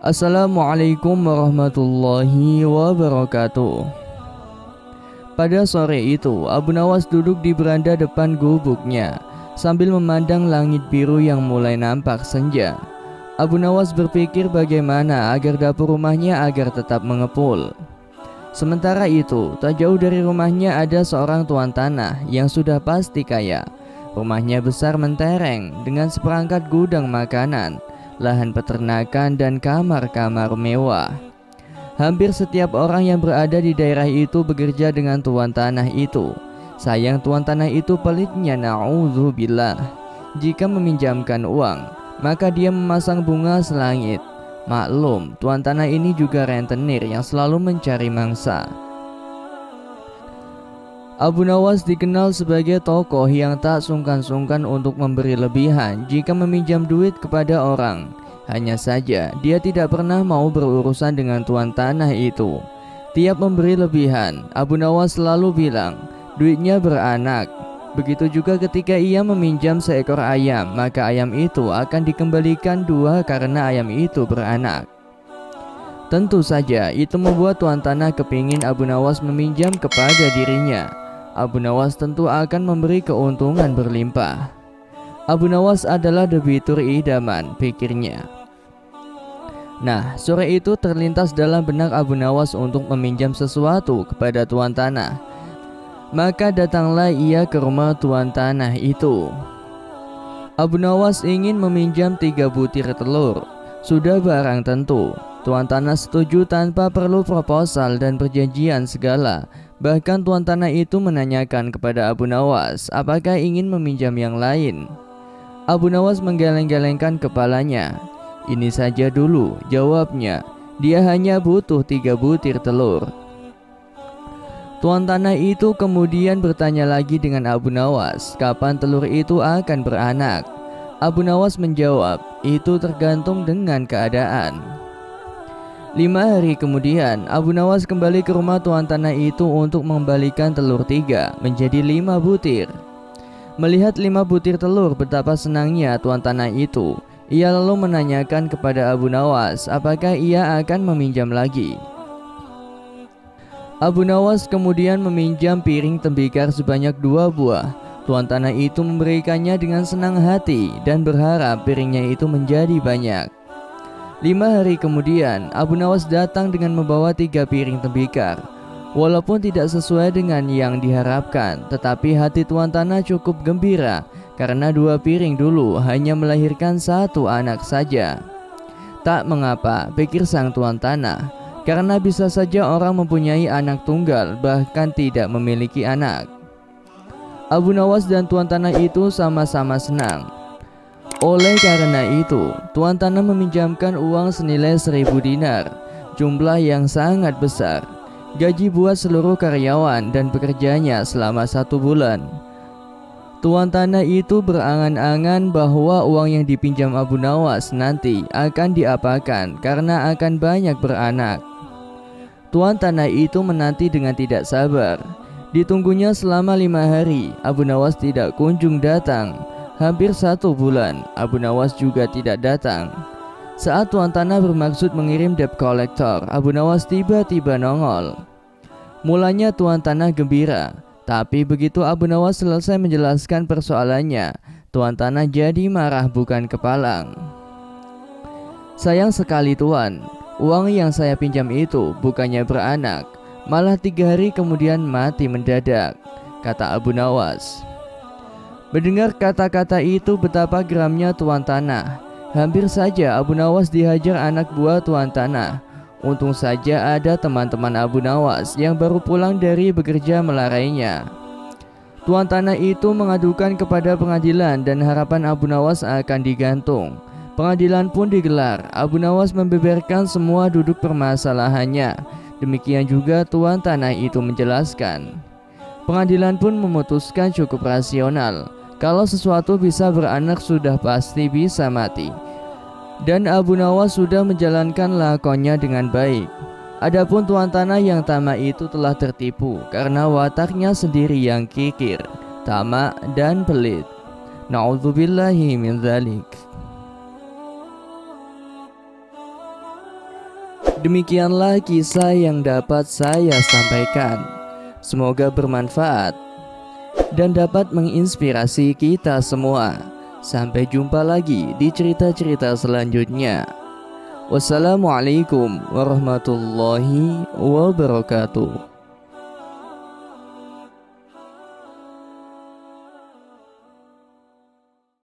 Assalamualaikum warahmatullahi wabarakatuh. Pada sore itu, Abu Nawas duduk di beranda depan gubuknya sambil memandang langit biru yang mulai nampak senja. Abu Nawas berpikir bagaimana agar dapur rumahnya agar tetap mengepul. Sementara itu, tak jauh dari rumahnya ada seorang tuan tanah yang sudah pasti kaya. Rumahnya besar mentereng dengan seperangkat gudang makanan, lahan peternakan, dan kamar-kamar mewah. Hampir setiap orang yang berada di daerah itu bekerja dengan tuan tanah itu. Sayang tuan tanah itu pelitnya, na'udzubillah. Jika meminjamkan uang, maka dia memasang bunga selangit. Maklum, tuan tanah ini juga rentenir yang selalu mencari mangsa. Abu Nawas dikenal sebagai tokoh yang tak sungkan-sungkan untuk memberi lebihan jika meminjam duit kepada orang. Hanya saja, dia tidak pernah mau berurusan dengan tuan tanah itu. Tiap memberi lebihan, Abu Nawas selalu bilang, duitnya beranak. Begitu juga ketika ia meminjam seekor ayam, maka ayam itu akan dikembalikan 2 karena ayam itu beranak. Tentu saja, itu membuat tuan tanah kepingin Abu Nawas meminjam kepada dirinya. Abu Nawas tentu akan memberi keuntungan berlimpah. Abu Nawas adalah debitur idaman, pikirnya. Nah, sore itu terlintas dalam benak Abu Nawas untuk meminjam sesuatu kepada tuan tanah. Maka datanglah ia ke rumah tuan tanah itu. Abu Nawas ingin meminjam 3 butir telur. Sudah barang tentu. Tuan tanah setuju tanpa perlu proposal dan perjanjian segala. Bahkan tuan tanah itu menanyakan kepada Abu Nawas apakah ingin meminjam yang lain. Abu Nawas menggeleng-gelengkan kepalanya. Ini saja dulu, jawabnya. Dia hanya butuh 3 butir telur. Tuan tanah itu kemudian bertanya lagi dengan Abu Nawas, kapan telur itu akan beranak? Abu Nawas menjawab, itu tergantung dengan keadaan. 5 hari kemudian, Abu Nawas kembali ke rumah tuan tanah itu untuk mengembalikan telur 3 menjadi 5 butir. Melihat 5 butir telur, betapa senangnya tuan tanah itu. Ia lalu menanyakan kepada Abu Nawas apakah ia akan meminjam lagi. Abu Nawas kemudian meminjam piring tembikar sebanyak 2 buah. Tuan tanah itu memberikannya dengan senang hati dan berharap piringnya itu menjadi banyak. 5 hari kemudian, Abu Nawas datang dengan membawa 3 piring tembikar. Walaupun tidak sesuai dengan yang diharapkan, tetapi hati tuan tanah cukup gembira karena 2 piring dulu hanya melahirkan 1 anak saja. Tak mengapa, pikir sang tuan tanah, karena bisa saja orang mempunyai anak tunggal bahkan tidak memiliki anak. Abu Nawas dan tuan tanah itu sama-sama senang. Oleh karena itu, tuan tanah meminjamkan uang senilai 1000 dinar, jumlah yang sangat besar, gaji buat seluruh karyawan dan pekerjanya selama 1 bulan. Tuan tanah itu berangan-angan bahwa uang yang dipinjam Abu Nawas nanti akan diapakan karena akan banyak beranak. Tuan tanah itu menanti dengan tidak sabar. Ditunggunya selama 5 hari, Abu Nawas tidak kunjung datang. Hampir 1 bulan, Abu Nawas juga tidak datang. Saat tuan tanah bermaksud mengirim debt collector, Abu Nawas tiba-tiba nongol. Mulanya tuan tanah gembira, tapi begitu Abu Nawas selesai menjelaskan persoalannya, tuan tanah jadi marah bukan kepalang. Sayang sekali tuan, uang yang saya pinjam itu bukannya beranak, malah 3 hari kemudian mati mendadak, kata Abu Nawas. Mendengar kata-kata itu, betapa geramnya tuan tanah. Hampir saja Abu Nawas dihajar anak buah tuan tanah. Untung saja ada teman-teman Abu Nawas yang baru pulang dari bekerja melarainya. Tuan tanah itu mengadukan kepada pengadilan dan harapan Abu Nawas akan digantung. Pengadilan pun digelar. Abu Nawas membeberkan semua duduk permasalahannya. Demikian juga tuan tanah itu menjelaskan. Pengadilan pun memutuskan cukup rasional. Kalau sesuatu bisa beranak sudah pasti bisa mati. Dan Abu Nawas sudah menjalankan lakonnya dengan baik. Adapun tuan tanah yang tamak itu telah tertipu karena wataknya sendiri yang kikir, tamak dan pelit. Na'udzubillahi min dzalik. Demikianlah kisah yang dapat saya sampaikan. Semoga bermanfaat dan dapat menginspirasi kita semua. Sampai jumpa lagi di cerita-cerita selanjutnya. Wassalamualaikum warahmatullahi wabarakatuh.